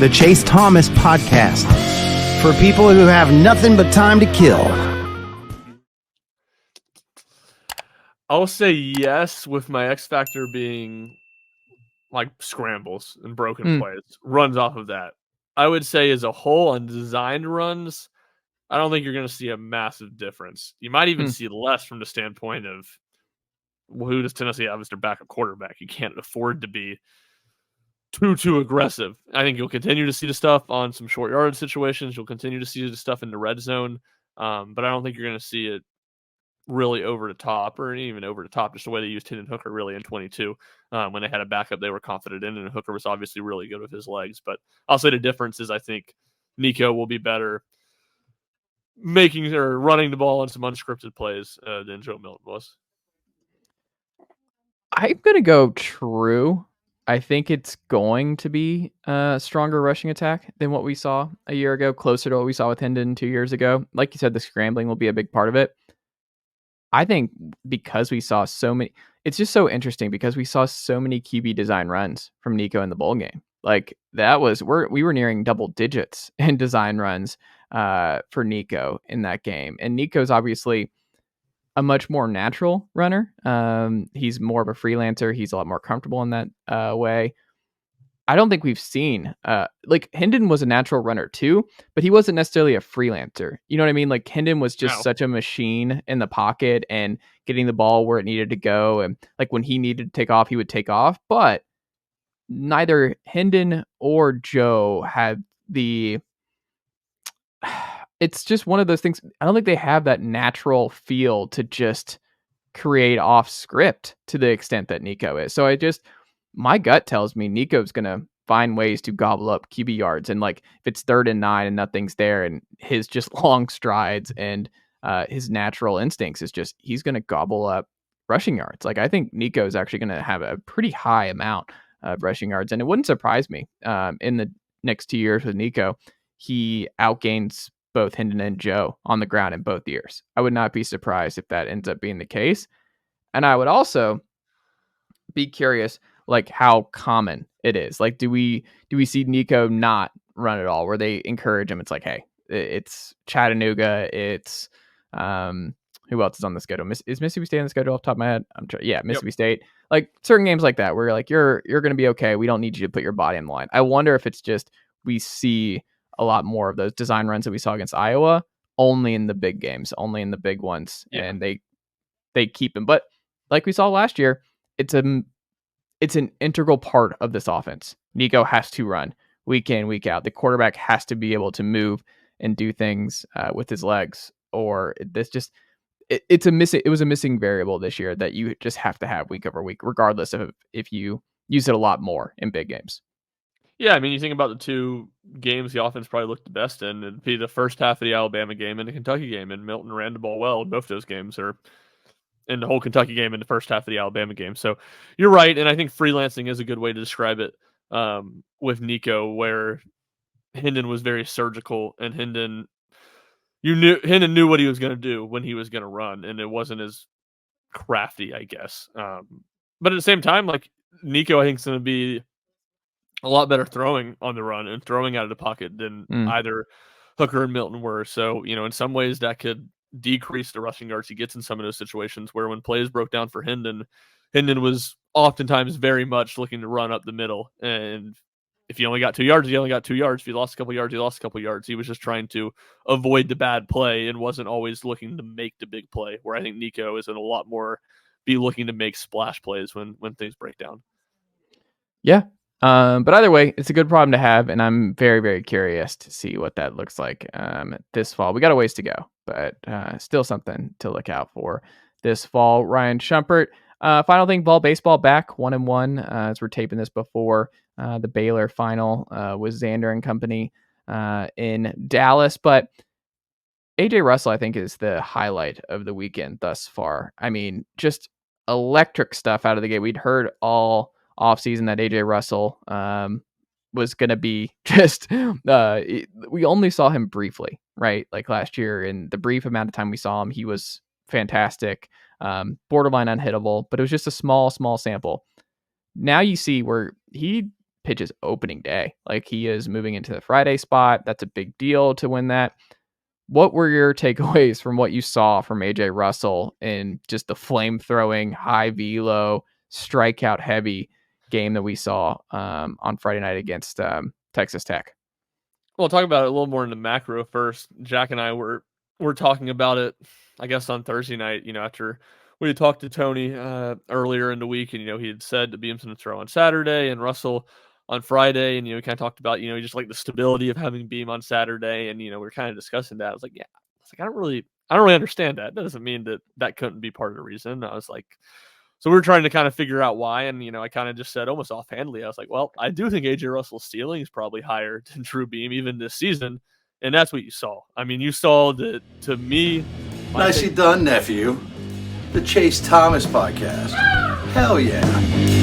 the Chase Thomas Podcast, for people who have nothing but time to kill. I'll say yes, with my X factor being like scrambles and broken plays, runs off of that. I would say as a whole on designed runs, I don't think you're going to see a massive difference. You might even see less from the standpoint of, well, who does Tennessee have as their backup quarterback? You can't afford to be too aggressive. I think you'll continue to see the stuff on some short yardage situations. You'll continue to see the stuff in the red zone, but I don't think you're going to see it really over the top, or even over the top, just the way they used Hendon Hooker really in 22. When they had a backup they were confident in, and Hooker was obviously really good with his legs. But I'll say the difference is I think Nico will be better making or running the ball on some unscripted plays than Joe Milton was. I'm going to go true. I think it's going to be a stronger rushing attack than what we saw a year ago, closer to what we saw with Hendon 2 years ago. Like you said, the scrambling will be a big part of it. I think because we saw so many, it's just so interesting because we saw so many QB design runs from Nico in the bowl game. Like that was, we were nearing double digits in design runs for Nico in that game. And Nico's obviously a much more natural runner. He's more of a freelancer. He's a lot more comfortable in that way. I don't think we've seen like Hendon was a natural runner too, but he wasn't necessarily a freelancer. You know what I mean? Like Hendon was just such a machine in the pocket and getting the ball where it needed to go. And like when he needed to take off, he would take off. But neither Hendon or Joe had the. It's just one of those things. I don't think they have that natural feel to just create off script to the extent that Nico is. So my gut tells me Nico's going to find ways to gobble up QB yards. And like, if it's 3rd and 9 and nothing's there and his just long strides and his natural instincts is just, he's going to gobble up rushing yards. Like, I think Nico is actually going to have a pretty high amount of rushing yards. And it wouldn't surprise me in the next 2 years with Nico, he outgains both Hendon and Joe on the ground in both years. I would not be surprised if that ends up being the case. And I would also be curious, like how common it is. Like, do we see Nico not run at all, where they encourage him? It's like, hey, it's Chattanooga. It's who else is on the schedule? Is Mississippi State on the schedule off the top of my head? Mississippi State. Like certain games like that, where you're like, you're going to be okay. We don't need you to put your body on the line. I wonder if it's just we see a lot more of those design runs that we saw against Iowa only in the big games, only in the big ones, and they keep him. But like we saw last year, it's an integral part of this offense. Nico has to run week in, week out. The quarterback has to be able to move and do things with his legs, or it was a missing variable this year that you just have to have week over week, regardless of if you use it a lot more in big games. Yeah, I mean, you think about the 2 games the offense probably looked the best in. It'd be the first half of the Alabama game and the Kentucky game, and Milton ran the ball well in both those games, or in the whole Kentucky game and the first half of the Alabama game. So you're right, and I think freelancing is a good way to describe it with Nico, where Hendon was very surgical, and Hendon knew what he was going to do when he was going to run, and it wasn't as crafty, I guess. But at the same time, like Nico, I think is going to be a lot better throwing on the run and throwing out of the pocket than either Hooker and Milton were. So, in some ways that could decrease the rushing yards he gets in some of those situations, where when plays broke down for Hendon was oftentimes very much looking to run up the middle. And if you only got 2 yards, you only got 2 yards. If you lost a couple yards, you lost a couple yards. He was just trying to avoid the bad play and wasn't always looking to make the big play, where I think Nico is in a lot more be looking to make splash plays when things break down. Yeah. But either way, it's a good problem to have, and I'm very, very curious to see what that looks like this fall. We got a ways to go, but still something to look out for this fall. Ryan Schumpert, final thing, Vol baseball back 1-1 as we're taping this before the Baylor final with Xander and company in Dallas. But AJ Russell, I think, is the highlight of the weekend thus far. I mean, just electric stuff out of the gate. We'd heard all offseason that AJ Russell was going to be just we only saw him briefly, right? Like last year, in the brief amount of time we saw him, he was fantastic, borderline unhittable, but it was just a small sample. Now you see where he pitches opening day. Like, he is moving into the Friday spot. That's a big deal to win that. What were your takeaways from what you saw from AJ Russell in just the flame-throwing, high velo, strikeout heavy game that we saw on Friday night against Texas Tech? Well, talk about it a little more in the macro first. Jack and I were talking about it, I guess, on Thursday night, after we had talked to Tony earlier in the week, and, he had said that Beam's going to throw on Saturday and Russell on Friday. And, we kind of talked about, just like the stability of having Beam on Saturday. And, we were kind of discussing that. I was like, I don't really understand that. That doesn't mean that couldn't be part of the reason. I was like, so we were trying to kind of figure out why. And, I kind of just said almost offhandedly, I was like, well, I do think AJ Russell's ceiling is probably higher than Drew Beam even this season. And that's what you saw. I mean, you saw that, to me. Nicely done, nephew. The Chase Thomas podcast. Hell yeah.